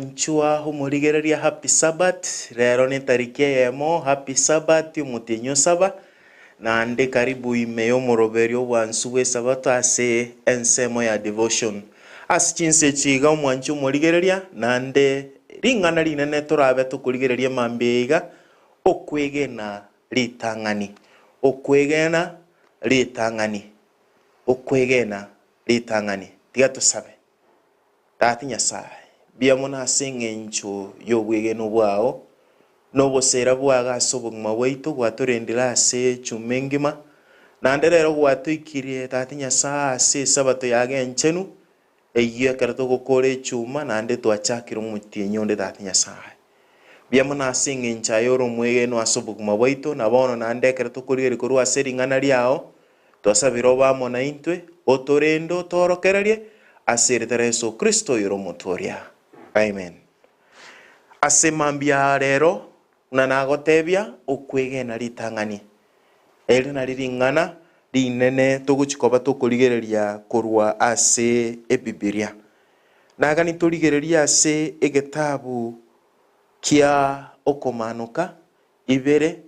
Omwanchua humurigereria happy Sabbath. Rero ni tariki yemo happy Sabbath umutinyo saba. Na ande karibu imeyo moroberio Obwansu Bw'Esabato ase ensemo ya devotion. Asichinse chiga omwanchu humurigereria na ande ringana rinene torabe tukurigereria mambeiga okwegena ritang'ani. Okwegena ritang'ani. Okwegena ritang'ani. Tiga tusabe. Tati Nyasaye biamona aseng'encho y'obwegeno bwao n'obosera bwago ase obogima bwaitu gwatorendera ase chuma engima nande rero gwatoikirie Tati Nyasaye ase esabato yaga enchenu eyio ekero togokora echuma nande twachakire omotienyi onde Tati Nyasaye biamona aseng'encho aye ore omwegeno ase obogima bwaitu na bono nande ekero tokorigeri korwa ase ring'ana riao twasabire obamo na intwe otorende otorokererie asirite Yesu Kristo yoro motoria. Amen. Ase mambia rero na nagotebia okwegena ritang'ani. Eri na riring'ana rinene togochikoba tokorigereria korwa ase ebibilia. Nagani torigereria ase egetabu kia okomanuka ibere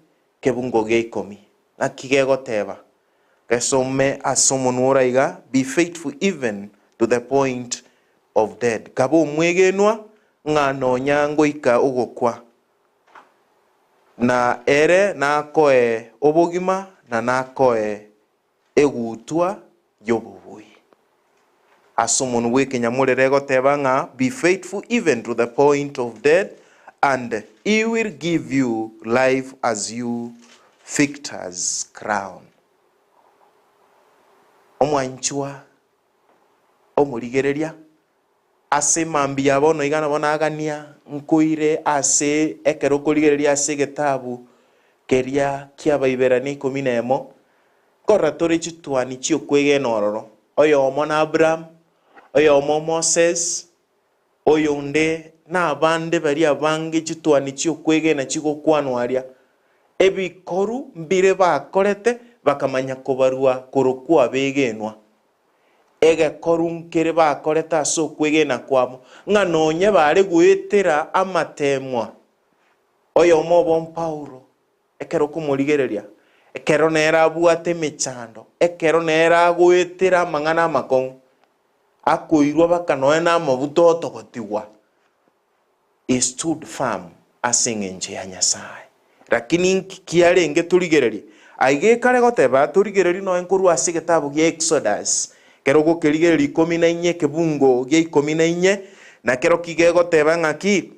kebungo gia 10. Nakigegoteba. Kesome asomonura iga be faithful even to the point of death. Kabo mwegenwa ngano nyango ika ugokwa. Na ere nakoe obogima na nakoe egutwa yobubui. Asomonu weke nyamurere teba nga be faithful even to the point of death and he will give you life as you victor's crown. Omwanchua omurigereria ase mambia bono igana bona agania nkoire ase ekero korigereria ase getabu keria kia baiberani 11 korra tore chitwani chio kwegena ororo oyo omo na Abraham oyo omo Moses oyo nde na abande bari abange chitwani chio kwegena chigokwanwaria ebikoru mbire bakorete bakamanya kobarua korokwa begenwa ege korunkere bakoreta so kwegena kwamo ng'anonye bare gwetera amatemwa oyo mobo Paulo ekero kumurigereria ekero nera bwate michando ekero nera gwetera mang'ana makon akoirwa bakanoe na mabuto otogotigwa he stood firm aseng'enche ya Nyasaye lakini kiarenge turigereria aige kare goteba turigereria no enkorwa ase getabu gia Exodus kero gokerigereria 14 kebungo gia 14 na kero kigegoteba ng'aki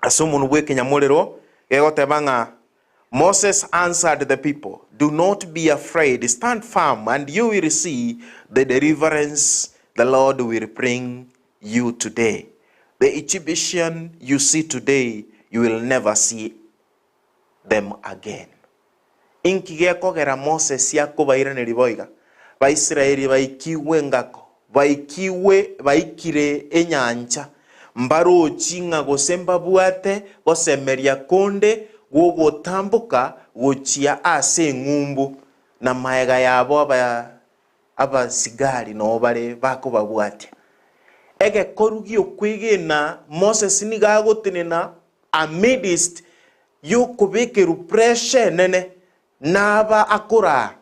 ase omonwe bw'ekenyamorero gegoteba ng'a Moses answered the people, do not be afraid, stand firm and you will see the deliverance the Lord will bring you today. The Egyptian you see today, you will never see them again. Inkigekogera Moses yakobaira neriboiga Baisraeli baikiwe ngako baikire enyancha mbaro chinga gosemba buate gosemeria konde gogotambuka gochia ase ngumbu na maega yabo aba sigari no bare bako babuate ege korugi okwegena Moses ni gagotinena amidst yokubekeru pressure nene naba akora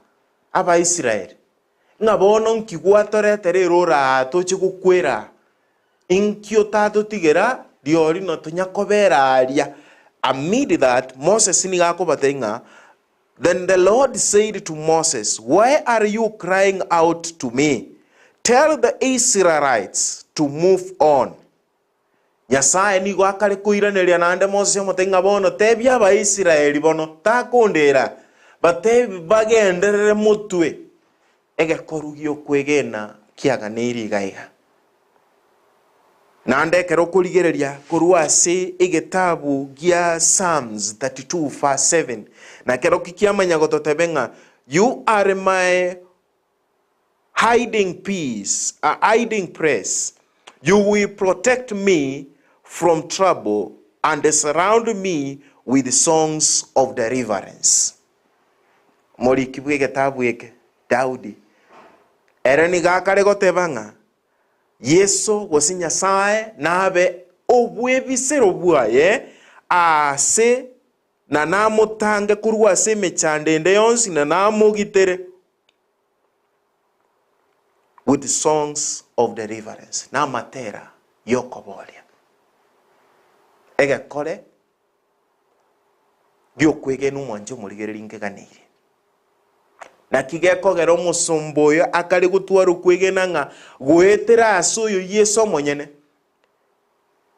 aba Israel ngabono nkigwatorete rero ra tochigukwera inkio tato tigera diori no tunyakobera aria. Amid that Moses ni gakobatenga then the Lord said to Moses, why are you crying out to me? Tell the Israelites to move on. Nyasaye ni gwakare kuiraneria nande Moses omotenga bono tebia aba Israeli bono takondera batebi bagenderere mutwe ege korugio kwegena kiaga neri gaiga nande kero kurigereria korwa ase egetabu gia Psalms 32 verse 7 na kero kikiamanya gototebenga you are my hiding place, you will protect me from trouble and surround me with songs of deliverance. Mori kibwe getabu eke Daudi ereni gakare gotebanga Yesu gosi Nyasaye nabe obwebisero bwaye ase na namutange kurwa ase emechandende yonsi na namugitere with songs of deliverance na matera yokoboria egekore giokwegena omwanche omorigereri nkeganire na kigekogera omusumba oyo akari gotwara okwegena ng'a goetera ase oyo Yesu omonyene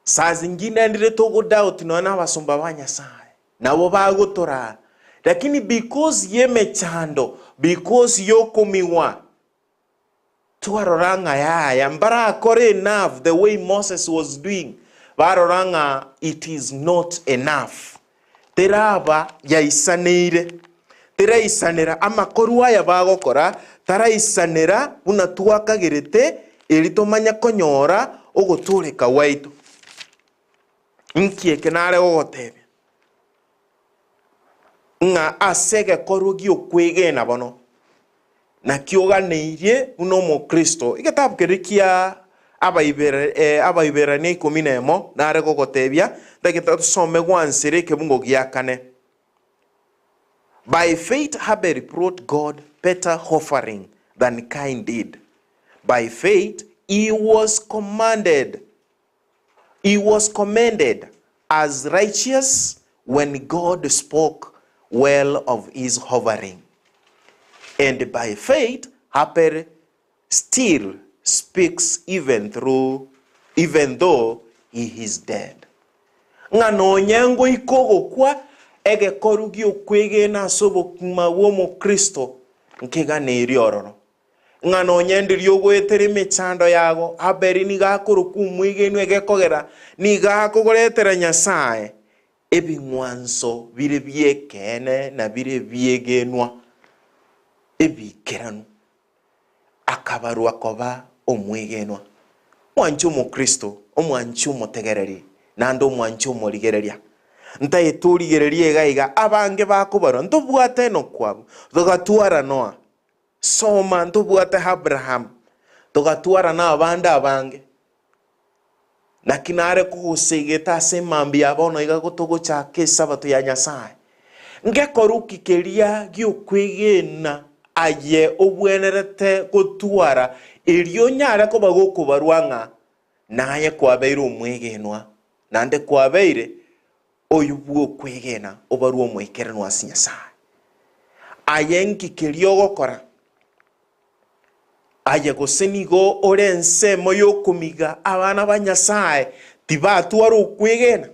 saa zingine ndire togodoubt nona abasumba ba Nyasaye nabo bagotora lakini because yemechando because yokomiwa twaroranga yaya mbara akore enough the way Moses was doing baroranga it is not enough teraba yaisanire teraisanira amakoru aya bagokora taraisanira buna twakagerete eritomanya konyora ogotureka waitu nkieke nare ogotebe nga asege korugi okwegena bono na kioganeirie uno mo Kristo igetabu kerikia abaibera ne 11 nare gogotebia ndageta tusome gwansire kebungo giakane. By faith Abel brought God better offering than Cain did. By faith he was commended as righteous when God spoke well of his offering. And by faith Abel still speaks even though he is dead. Ngano nyango ikogo kwa ege korugi okwegena sobokuma wo Kristo nkegana ororo ngano nyendiri ogwetere mechando yago Abeli ni gakoro kumwigenu ege kogera ni gakogoretera Nyasaye ebingwanso bire biekene na bire biegenwa ebikeranu akabaru akoba omwegenwa mwanchu mo Kristo omwanchu motegereri nando omwanchu morigereria nta eturigererie gaiga abange bakubaro ntubwate no kwabo tugatuara Noa soma ntubwate Abraham tugatuara na abanda abange nakinare kugusegeta semambi abono iga gotogo chake Sabato ya Nyasaye ngekoruki keria giokwegena aye obwenerete gotuara elio nyare ko bagokubarwanga naye kwabeire omwegenwa nande kwabeire oyubuo kwegena obaruo mwekerenwa ase Nyasaye ayenki kerio gokora aye gosenigo orensemo yokumiga abana ba Nyasaye tibatwara okwegena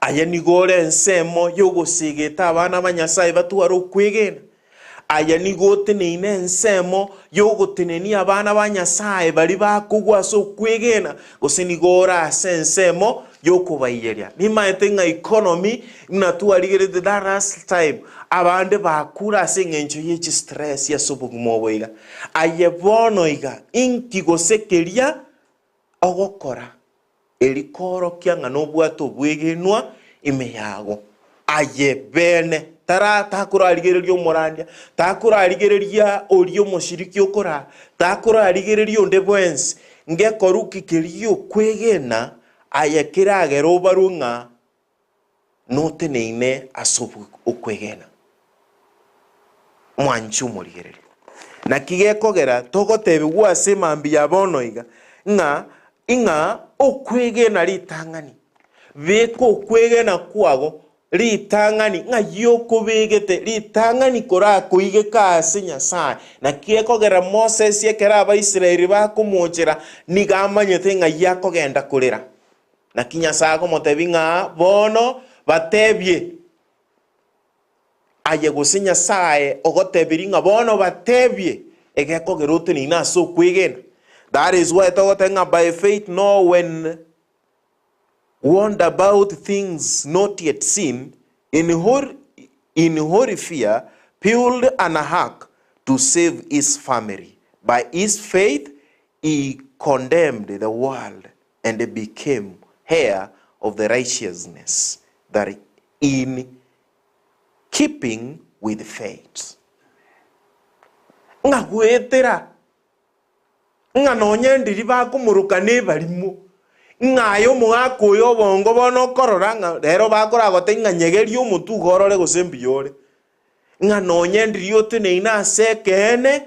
aye nigo orensemo yogosigeta abana ba Nyasaye batwara okwegena aye nigo teneine ensemo yogoteneni abana ba Nyasaye bari bakugwa so kwegena gosenigo ora sensemo yokubayeria nimaete nga economy natwarigere the last time abande bakura sengencho yechi stress ya sobugumoboiga aye bono iga inki gosekeria ogokora elikoro kyanga nobwato bwegenwa imeyago aye bene tara takura aligereria omorandia takura aligereria orio moshiriki okora takura aligereria onde bwensi ngekoruki kerio kwegena ayekira gero barunga note neine asobu okwegena mwanchu morigereri na kigekogera togotebe gwase mambi ya bono iga nga okwegena litangani beko okwegena kwago litangani nga yoko begete litangani kora kuige kase Nyasaye na kigekogera Moses yekera Abaisiraeli bakumwonjera nigamanyete nga yakogenda kurira na Nyasaye gomotebi nga bono batebye aye gose Nyasaye ogotebiri nga bono batebye egekogera oteni na so kwegena. That is why togotenga by faith no when warned about things not yet seen, in holy fear, build an ark to save his family. By his faith, he condemned the world and became heir of the righteousness that in keeping with faith. Nga gwetera nga nonyendiri bakumuruka nebalimo ngayo mwako yo bongo bono kororanga rero bakora gotenga nyegerio mutu gorore gosembiyore nga nonyendiri oteneina sekene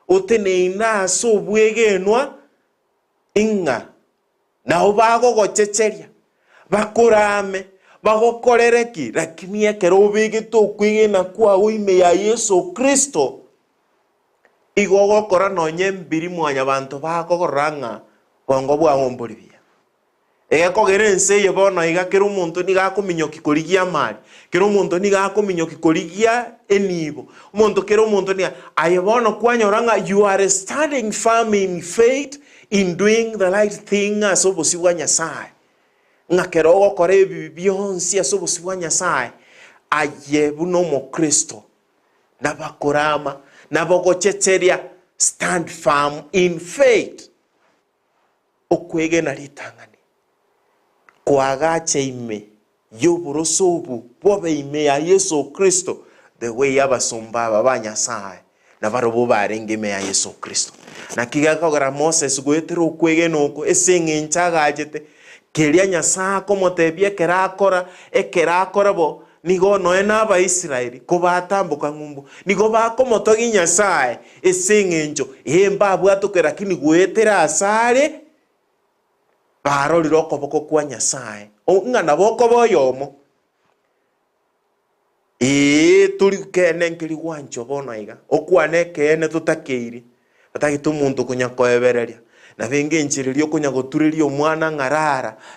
oteneina sobwegenwa inga nao bago gochecheria bakurame bagokorereki lakini ekero bigito kwigena kwa uime ya Yesu Kristo igogo kora nonye mbiri mwanya bantu bakogoranga bongo bwa ngomboribia egekogere nse ye bono igakira omonto niga kuminyoki korigia mari kira omonto niga kuminyoki korigia enibo omonto kira omonto niga aye bono kwanyoranga you are standing firm in faith in doing the right thing as obosibwa Nyasaye ngakero gokore bibionsi as obosibwa Nyasaye aye buno mo Kristo nabakorama nabogochecheria stand firm in faith okwege na litangani kwagache ime yoburosobu bobe ime ya Yesu Kristo the way yabasumba babanyasaye na barobo barenge ime ya Yesu Kristo na kigakogera Moses gwetero okwege noko esengenchaga ajete keria Nyasaye komotebie kerakora bo nigo noe n'aba Israeli ko batambuka ngumbu nigo bakomotogi Nyasaye esengencho emba bwatukera kini gwetera asare baroriro okoboko kwa Nyasaye ngana boko boyomo turi kene nkiri gwancho bono iga okwane kene tutakeiri batagite omuntu kunya koebereria na benge nchiririo kunya goturirio omwana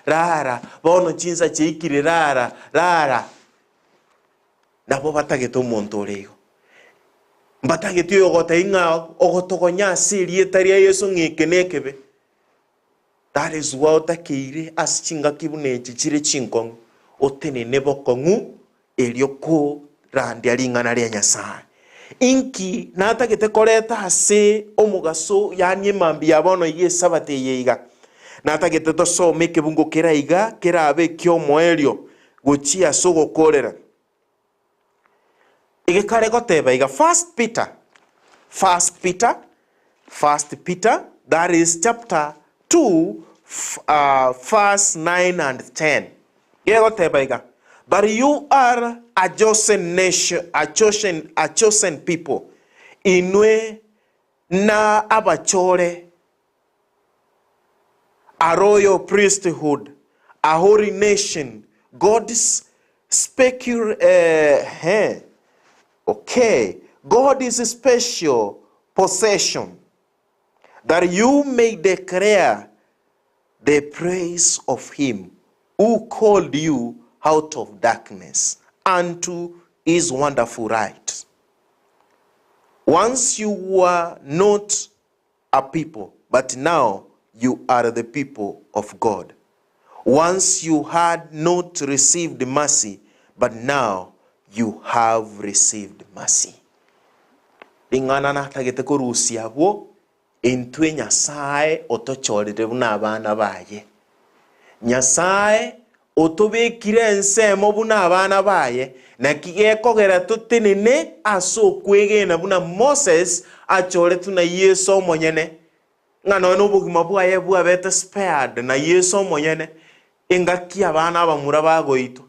rara bono chinsa cheikire rara nabo batagite omuntu origo batagite ogote inga ogotogonya asiri etaria Yesu ngekenekebe. That is what takeire as chinga kibune chichire chinkongu otene nebo kongu elioko randi alingana ria Nyasaye inki natagite koreta ase omugaso yani emambi yabono Bw'Esabato yeiga natagite tosome kebungo keraiga kerabe kyomoelio gochia sogokorera igekare goteba iga First Peter that is chapter 2 verse 9 and 10 igekoteba but you are a chosen nation, a chosen people inwe na abachore a royal priesthood, a holy nation, God's God is a special possession, that you may declare the praise of him who called you out of darkness unto his wonderful light. Once you were not a people, but now you are the people of God. Once you had not received mercy, but now you have received mercy. Ingana na tagete korusia bo entwe Nyasaye otochorere buna abana baye. Nyasaye otobekire ensemo buna abana baye na kigekogera tutinene aso kwegena buna Moses achore tuna Yesu monyene ngano n'obugima bwaye bwabete spared na Yesu monyene engaki abana abamura bagoito.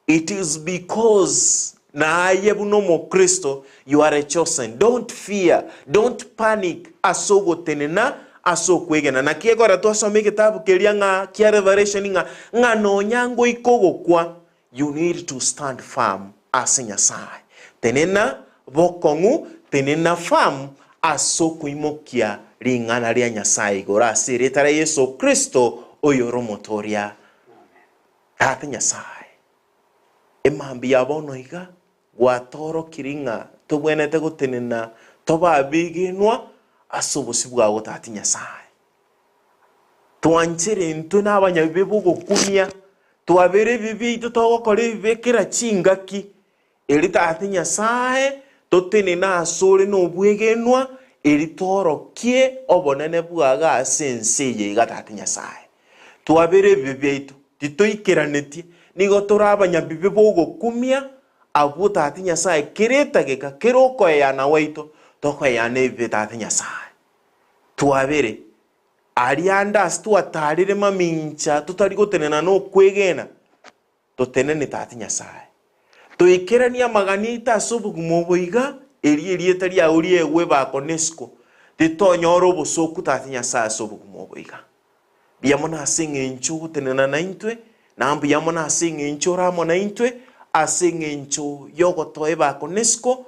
It is because na yebuno mo Kristo you are a chosen. Don't fear, don't panic asogo tenena aso kwegena na kiegora twasome kitabu kelia nga kia Revelation nga no nyango ikogo kwa you need to stand firm as Nyasaye tenena bokongu tenena firm aso kuimokia ringana ria Nyasaye gora siretara Yesu Kristo oyoro motoria ate Nyasaye emambi yabono iga gwatoro kiringa tobwenete gutenena toba biginwa asobosi bwago tati Nyasaye twanchere ntu n'abanyabibe bugokumya twabere bibi tutogokore bibekera chingaki eri tati Nyasaye totenena asore n'obwegenwa eri torokie obonene bwaga asenseye gatati Nyasaye twabere bibi titoikeraneti nigo torabanyabibe bugokumya abu tati Nyasaye kireta geka kiroko ya na waito toko ya nebe tati Nyasaye tuabere arianda stu atarire mamincha tutari gotenena no kwegena totenene tati Nyasaye toikerania maganita asubugumo boiga eri etari auri ewe bakonesko titonyoro bosoku tati Nyasaye asubugumo boiga biamona asinge inchu tenena naintwe nambu yamona asinge inchu ramo naintwe asinge inchu yogo toeba konesko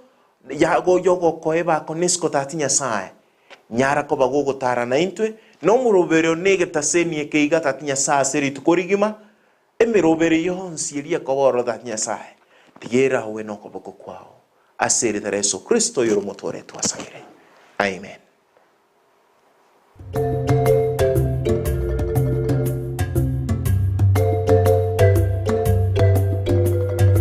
yago yogo koeba konesko tati Nyasaye nyara ko bagogo tara naintwe no muroberio nege taseni ekeiga tati Nyasaye seri tukorigima emirobere yonsi eria koboro tati Nyasaye tigera we no koboko kwao aseri tare Yesu Kristo yoro motore twasaire amen.